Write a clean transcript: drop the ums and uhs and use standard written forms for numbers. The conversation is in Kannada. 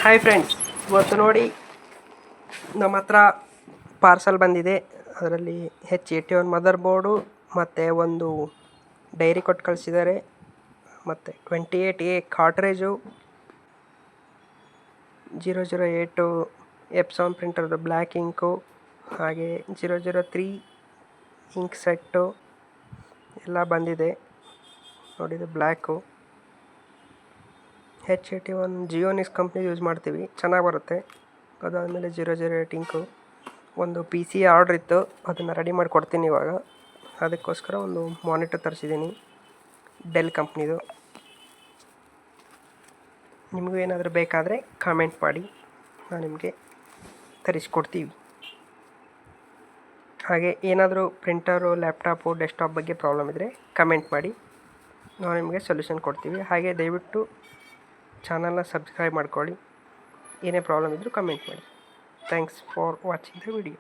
ಹಾಯ್ ಫ್ರೆಂಡ್ಸ್, ಇವತ್ತು ನೋಡಿ ನಮ್ಮ ಹತ್ರ ಪಾರ್ಸಲ್ ಬಂದಿದೆ. ಅದರಲ್ಲಿ H81 ಮದರ್ ಬೋರ್ಡು ಮತ್ತು ಒಂದು ಡೈರಿ ಕೊಟ್ಟು ಕಳಿಸಿದ್ದಾರೆ. ಮತ್ತು 28A ಕಾರ್ಟ್ರೇಜು, 008 ಎಪ್ಸಾನ್ ಪ್ರಿಂಟರ್ದು ಬ್ಲ್ಯಾಕ್ ಇಂಕು, ಹಾಗೆ 003 ಇಂಕ್ ಸೆಟ್ಟು ಎಲ್ಲ ಬಂದಿದೆ. ನೋಡಿದೆ ಬ್ಲ್ಯಾಕು. H81 ಜಿಯೋನಿಕ್ಸ್ ಕಂಪ್ನಿ ಯೂಸ್ ಮಾಡ್ತೀವಿ, ಚೆನ್ನಾಗಿ ಬರುತ್ತೆ. ಅದಾದಮೇಲೆ 008 ಇಂಕು. ಒಂದು PC ಆರ್ಡ್ರ್ ಇತ್ತು, ಅದನ್ನು ರೆಡಿ ಮಾಡಿ ಕೊಡ್ತೀನಿ ಇವಾಗ. ಅದಕ್ಕೋಸ್ಕರ ಒಂದು ಮಾನಿಟರ್ ತರಿಸಿದ್ದೀನಿ, ಡೆಲ್ ಕಂಪ್ನಿದು. ನಿಮಗೂ ಏನಾದರೂ ಬೇಕಾದರೆ ಕಾಮೆಂಟ್ ಮಾಡಿ, ನಾನು ನಿಮಗೆ ತರಿಸ್ಕೊಡ್ತೀವಿ. ಹಾಗೆ ಏನಾದರೂ ಪ್ರಿಂಟರು, ಲ್ಯಾಪ್ಟಾಪು, ಡೆಸ್ಕ್ಟಾಪ್ ಬಗ್ಗೆ ಪ್ರಾಬ್ಲಮ್ ಇದ್ದರೆ ಕಮೆಂಟ್ ಮಾಡಿ, ನಾವು ನಿಮಗೆ ಸೊಲ್ಯೂಷನ್ ಕೊಡ್ತೀವಿ. ಹಾಗೆ ದಯವಿಟ್ಟು ಚಾನಲ್ನ ಸಬ್ಸ್ಕ್ರೈಬ್ ಮಾಡ್ಕೊಳ್ಳಿ. ಏನೇ ಪ್ರಾಬ್ಲಮ್ ಇದ್ದರೂ ಕಮೆಂಟ್ ಮಾಡಿ. Thanks for watching the video.